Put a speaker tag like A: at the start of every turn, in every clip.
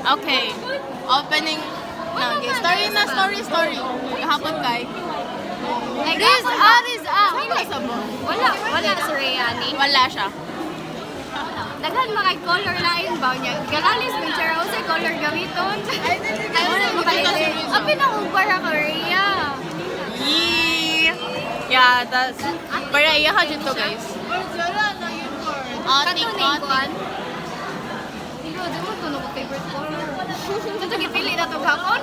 A: Okay. Opening. No, okay. Story. Kahapon kay.
B: This is out.
C: Wala sa Rayani.
A: Wala siya.
C: Daghan mga color lain ba niya. Galalis min siya raw sa color gamiton. Ay wala makalili. Abi na kung para Korea.
A: Yeah, that's para iya ka dito guys.
C: Ating. Ikaw, di mo ito na favorite color. Ito gipili na ito kakon?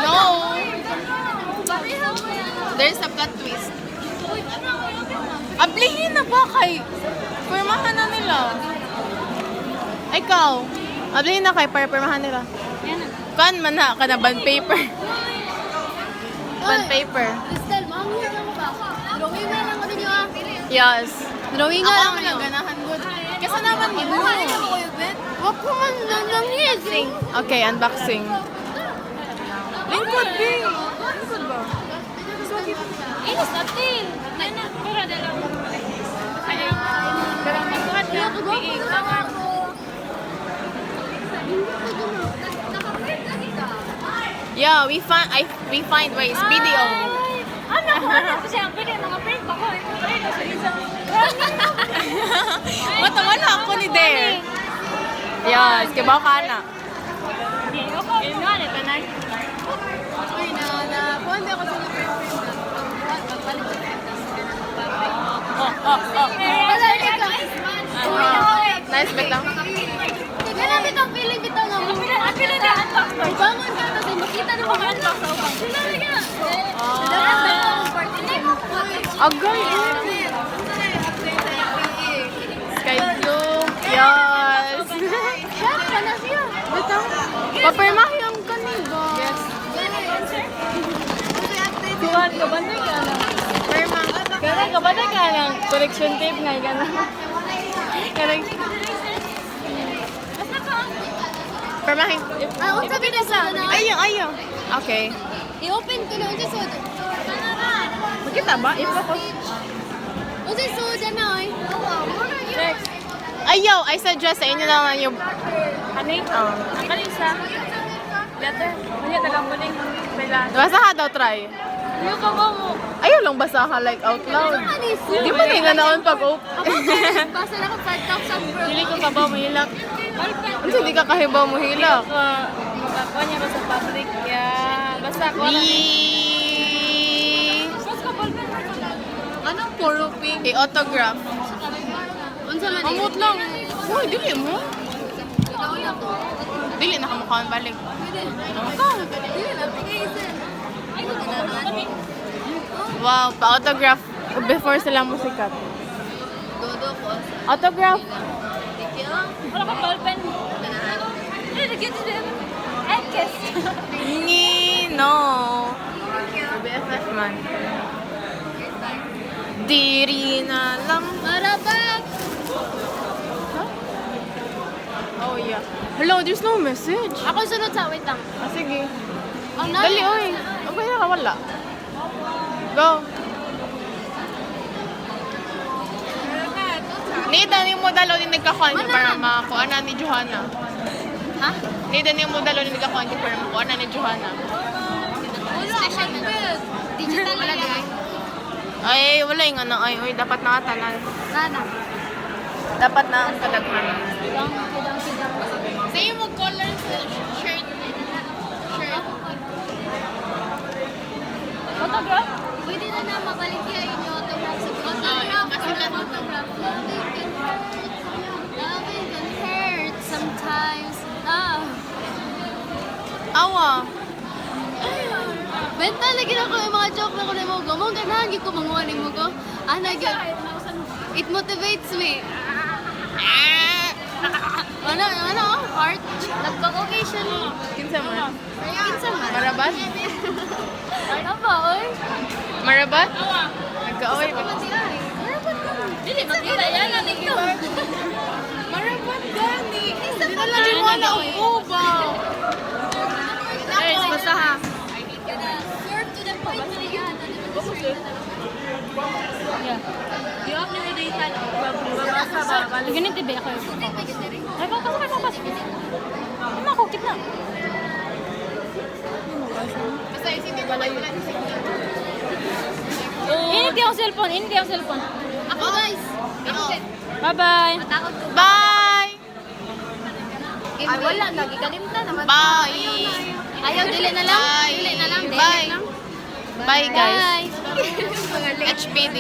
A: No. There's a plot twist. Ablihin na ba kay? Pirmahan na nila. Ikaw. Ablihin na kay para pirmahan nila. Kan man na ka na bond paper. Bond paper.
B: Crystal, mangya lang ba? Drawing na lang ko din yung
A: Yes.
B: Drawing
A: Ako
B: na lang
A: ang
B: yun.
A: ganahan good. Kasi naman mo.
B: Wag ko man lang hissing.
A: Okay, unboxing. Lingkod, babe.
C: Inis natin. Para na lang. Pero magkuhat na. Biig.
A: Yeah, we find ways. Video.
C: Ano ko? Ano siya? Pwede mga friend ba ko? Pwede sa isang...
A: Matawala ako ni Der. Yes, kibaw ka na.
C: Hindi ako. Ino, ano ito na?
B: Kuhan ako sa
A: Nice bit lang.
B: Ganapit ang feeling bitaw nga mo.
C: Apilo na unbox ko.
B: Bangon ka kasi makita na mga unbox sa ubang.
A: Agay. Sky blue. Yes.
B: Shot pa na siya.
A: Bitaw. Papirmahi ang kanina. Yes.
C: Kuhan ka, banday ka na.
A: Pirma.
C: Ganun ka, banday ka ng collection tape nga, gano'n.
A: Pirmahi.
B: Unsa ba na sa na?
A: Ayaw. Okay.
B: I-open ko na unsa sud.
A: Makita ba? I-focus.
B: Unsa sud na oy?
C: Next.
A: Ayaw. I suggest sa inyo naman yung...
C: Ani? Ang kalisa. Letter. Manya talang muling.
A: Basa ka daw, try.
C: Ayaw ka ba mo?
A: Ayaw lang basa ka like out loud. Di ba na nga naon pag-open?
B: Basta na ko 5,000 bro.
C: Dili ko ka ba mo hilak?
A: Ano hindi ka kahibaw mo hilak?
C: Magkakuha niya ba sa public? Yeah. Basta ako lang.
B: Anong puro pink?
A: I-autograph.
B: Unsa man
A: Amot lang. Uy, dili mo.
B: Ikaw ko.
A: Dili na kamukhaan balik.
B: Dili na tigaysen. Ay ko ganahan.
A: Wow, pa-autograph before sila musikat.
B: Dodo ko.
A: Autograph.
B: Thank you.
C: Wala ka ballpen.
B: Ganahan.
C: Get to them. And kiss.
A: No. BFF man. Diri na lang.
B: Marabak.
A: Oh yeah. Hello, there's no message.
B: Ako sunod sa wait lang.
A: Sige.
B: Ang
A: Dali, oy. Okay na ka, wala. Go. Nida ni mo dalo ni nagkakuan niyo para makuha na ni Johanna.
B: Ha?
A: Nida ni mo dalo ni nagkakuan niyo para makuha na ni Johanna.
B: Special na. Digital wala din.
A: Ay, wala yung ano. Ay, oy, dapat nakatanan.
B: Nana.
A: Dapat na ang kadaghan.
B: Sidang.
A: Sa'yo mo color sa shirt.
C: Photograph?
B: Pwede na mabalik yan yung autograph sa autograph. Loving can hurt sometimes.
A: Awa.
B: Benta lagi na ko yung mga joke na ko na mo. Gumong ganahan yung kumanguha ni mo ko. It motivates me. Ano? Heart? Nagka-occasion.
A: Kinsa man?
B: Kinsa man?
A: Marabat?
B: Ano ba, oy?
A: Marabat? Nagka-oy ba?
C: Dili, makita yan.
A: Marabat gani.
B: Kinsa
A: Hindi
B: pa
A: na lang wala ang uba.
C: Guys, basta ha.
B: Serve to the point na yan.
C: Yeah. Di off na may data. Babasa ba? Ganito ba ako? Ay, kung kasi Ano ako, kit na.
A: Basta isipin ko lang wala si
C: Init yung cellphone, init yung cellphone.
B: Ako guys. Ako.
C: Bye-bye.
B: Matakot ko.
A: Bye!
B: Ay, wala. Lagi kalimta naman.
A: Bye!
B: Ayaw, dili na lang.
A: Bye!
B: Dili na lang. Dili
A: Bye!
B: na lang.
A: Bye, guys.
B: Bye.
A: HPD.